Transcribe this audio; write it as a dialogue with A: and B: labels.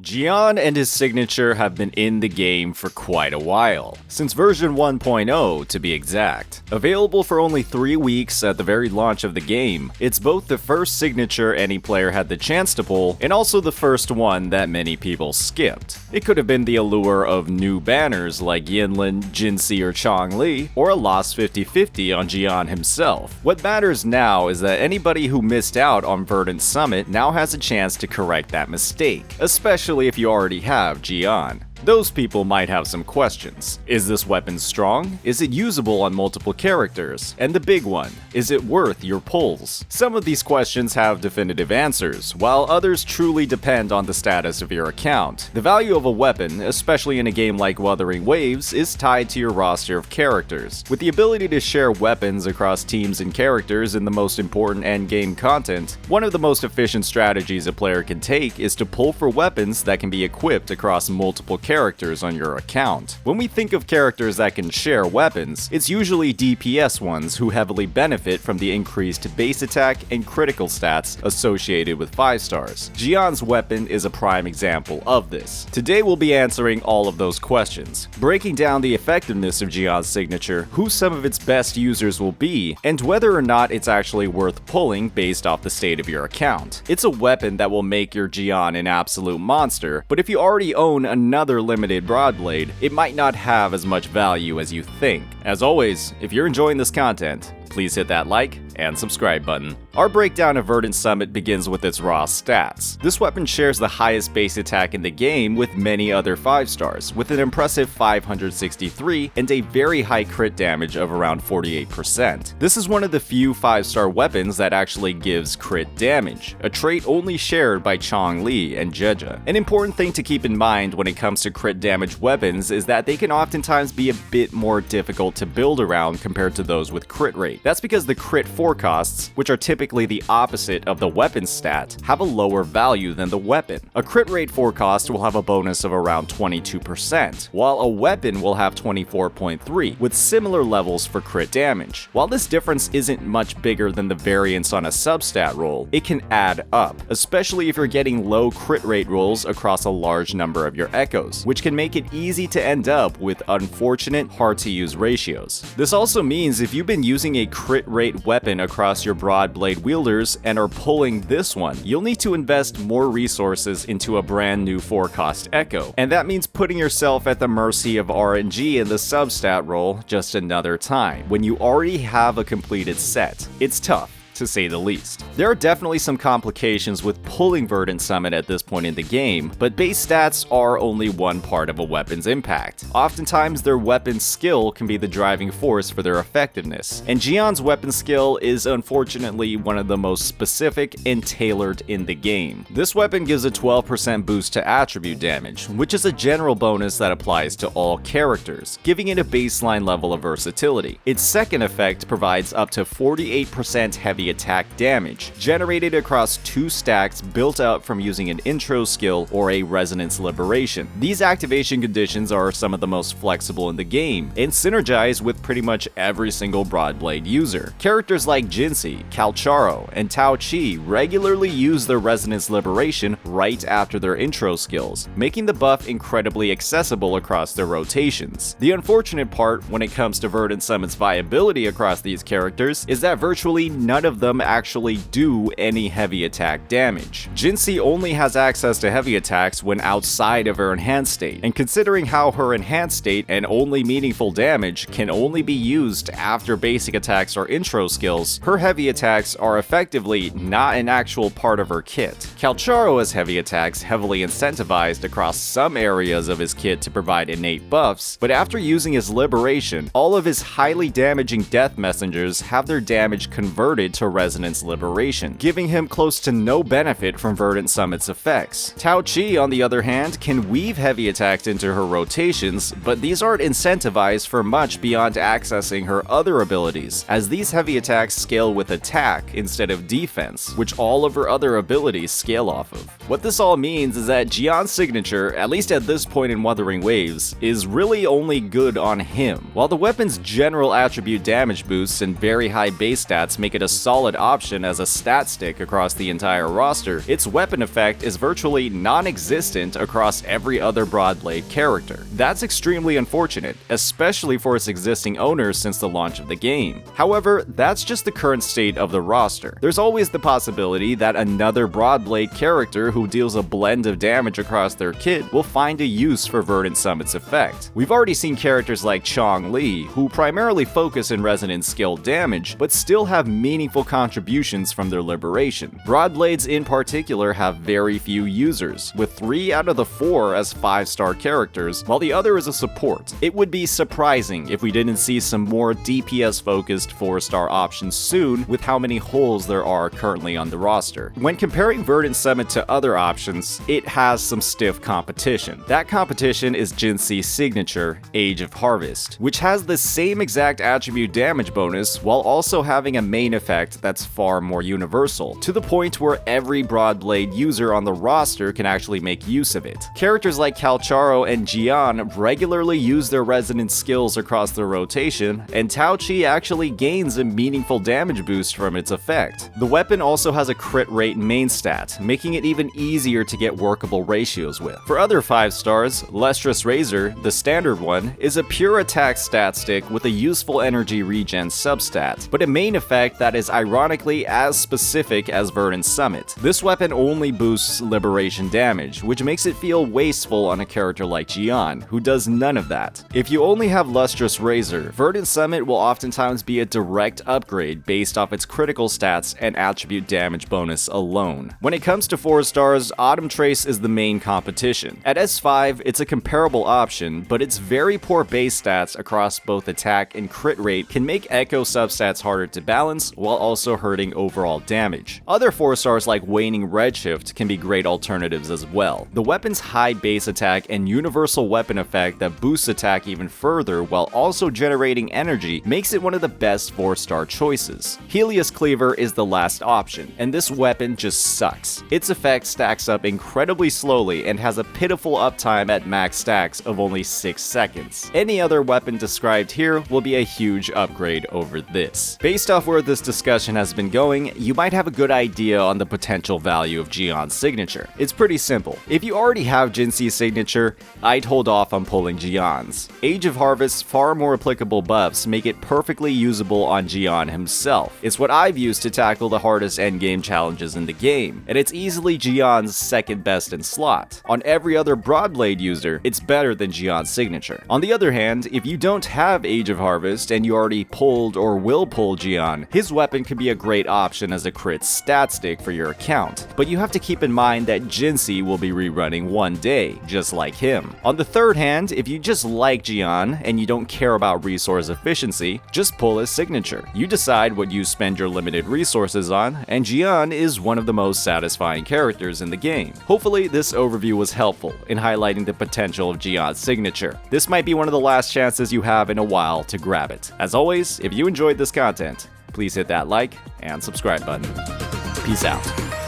A: Jiyan and his signature have been in the game for quite a while, since version 1.0 to be exact. Available for only 3 weeks at the very launch of the game, it's both the first signature any player had the chance to pull, and also the first one that many people skipped. It could have been the allure of new banners like Yinlin, Jinsi, or Changli, or a lost 50-50 on Jiyan himself. What matters now is that anybody who missed out on Verdant Summit now has a chance to correct that mistake, especially if you already have Jiyan. Those people might have some questions. Is this weapon strong? Is it usable on multiple characters? And the big one, is it worth your pulls? Some of these questions have definitive answers, while others truly depend on the status of your account. The value of a weapon, especially in a game like Wuthering Waves, is tied to your roster of characters. With the ability to share weapons across teams and characters in the most important endgame content, one of the most efficient strategies a player can take is to pull for weapons that can be equipped across multiple characters on your account. When we think of characters that can share weapons, it's usually DPS ones who heavily benefit from the increased base attack and critical stats associated with 5 stars. Jiyan's weapon is a prime example of this. Today we'll be answering all of those questions, breaking down the effectiveness of Jiyan's signature, who some of its best users will be, and whether or not it's actually worth pulling based off the state of your account. It's a weapon that will make your Jiyan an absolute monster, but if you already own another limited Broadblade, it might not have as much value as you think. As always, if you're enjoying this content, please hit that like and subscribe button. Our breakdown of Verdant Summit begins with its raw stats. This weapon shares the highest base attack in the game with many other 5 stars, with an impressive 563 and a very high crit damage of around 48%. This is one of the few 5-star weapons that actually gives crit damage, a trait only shared by Changli and Jeja. An important thing to keep in mind when it comes to crit damage weapons is that they can oftentimes be a bit more difficult to build around compared to those with crit rate. That's because the crit forecasts, which are typically the opposite of the weapon stat, have a lower value than the weapon. A crit rate forecast will have a bonus of around 22%, while a weapon will have 24.3, with similar levels for crit damage. While this difference isn't much bigger than the variance on a substat roll, it can add up, especially if you're getting low crit rate rolls across a large number of your echoes, which can make it easy to end up with unfortunate, hard-to-use ratios. This also means if you've been using a crit rate weapon across your Broadblade wielders and are pulling this one, you'll need to invest more resources into a brand new forecast echo, and that means putting yourself at the mercy of RNG in the substat roll just another time, when you already have a completed set. It's tough, to say the least. There are definitely some complications with pulling Verdant Summit at this point in the game, but base stats are only one part of a weapon's impact. Oftentimes their weapon skill can be the driving force for their effectiveness, and Jiyan's weapon skill is unfortunately one of the most specific and tailored in the game. This weapon gives a 12% boost to attribute damage, which is a general bonus that applies to all characters, giving it a baseline level of versatility. Its second effect provides up to 48% heavy attack damage, generated across 2 stacks built up from using an intro skill or a resonance liberation. These activation conditions are some of the most flexible in the game, and synergize with pretty much every single Broadblade user. Characters like Jinsi, Calcharo, and Tao Chi regularly use their resonance liberation right after their intro skills, making the buff incredibly accessible across their rotations. The unfortunate part when it comes to Verdant Summit's viability across these characters is that virtually none of them actually do any heavy attack damage. Jinsi only has access to heavy attacks when outside of her enhanced state, and considering how her enhanced state and only meaningful damage can only be used after basic attacks or intro skills, her heavy attacks are effectively not an actual part of her kit. Calcharo has heavy attacks heavily incentivized across some areas of his kit to provide innate buffs, but after using his liberation, all of his highly damaging death messengers have their damage converted to resonance liberation, giving him close to no benefit from Verdant Summit's effects. Tao Chi, on the other hand, can weave heavy attacks into her rotations, but these aren't incentivized for much beyond accessing her other abilities, as these heavy attacks scale with attack instead of defense, which all of her other abilities scale off of. What this all means is that Jiyan's signature, at least at this point in Wuthering Waves, is really only good on him. While the weapon's general attribute damage boosts and very high base stats make it a solid solid option as a stat stick across the entire roster, its weapon effect is virtually non-existent across every other Broadblade character. That's extremely unfortunate, especially for its existing owners since the launch of the game. However, that's just the current state of the roster. There's always the possibility that another Broadblade character who deals a blend of damage across their kit will find a use for Verdant Summit's effect. We've already seen characters like Chong Li, who primarily focus in resonant skill damage, but still have meaningful contributions from their liberation. Broadblades in particular have very few users, with 3 out of the 4 as 5-star characters, while the other is a support. It would be surprising if we didn't see some more DPS-focused 4-star options soon with how many holes there are currently on the roster. When comparing Verdant Summit to other options, it has some stiff competition. That competition is Jiyan's signature, Age of Harvest, which has the same exact attribute damage bonus while also having a main effect that's far more universal, to the point where every Broadblade user on the roster can actually make use of it. Characters like Calcharo and Jiyan regularly use their resonant skills across their rotation, and Tao Chi actually gains a meaningful damage boost from its effect. The weapon also has a crit rate main stat, making it even easier to get workable ratios with. For other 5 stars, Lustrous Razor, the standard one, is a pure attack stat stick with a useful energy regen substat, but a main effect that is ironically as specific as Verdant Summit. This weapon only boosts liberation damage, which makes it feel wasteful on a character like Jiyan, who does none of that. If you only have Lustrous Razor, Verdant Summit will oftentimes be a direct upgrade based off its critical stats and attribute damage bonus alone. When it comes to 4 stars, Autumn Trace is the main competition. At S5, it's a comparable option, but its very poor base stats across both attack and crit rate can make Echo substats harder to balance while also hurting overall damage. Other 4 stars like Waning Redshift can be great alternatives as well. The weapon's high base attack and universal weapon effect that boosts attack even further while also generating energy makes it one of the best 4-star choices. Helios Cleaver is the last option, and this weapon just sucks. Its effect stacks up incredibly slowly and has a pitiful uptime at max stacks of only 6 seconds. Any other weapon described here will be a huge upgrade over this. Based off where this discussion has been going, you might have a good idea on the potential value of Jiyan's signature. It's pretty simple. If you already have Jiyan's signature, I'd hold off on pulling Jiyan's. Age of Harvest's far more applicable buffs make it perfectly usable on Jiyan himself. It's what I've used to tackle the hardest endgame challenges in the game, and it's easily Jiyan's second best in slot. On every other Broadblade user, it's better than Jiyan's signature. On the other hand, if you don't have Age of Harvest and you already pulled or will pull Jiyan, his weapon could be a great option as a crit stat stick for your account, but you have to keep in mind that Jiyan will be rerunning one day, just like him. On the third hand, if you just like Jiyan and you don't care about resource efficiency, just pull his signature. You decide what you spend your limited resources on, and Jiyan is one of the most satisfying characters in the game. Hopefully this overview was helpful in highlighting the potential of Jiyan's signature. This might be one of the last chances you have in a while to grab it. As always, if you enjoyed this content, please hit that like and subscribe button. Peace out.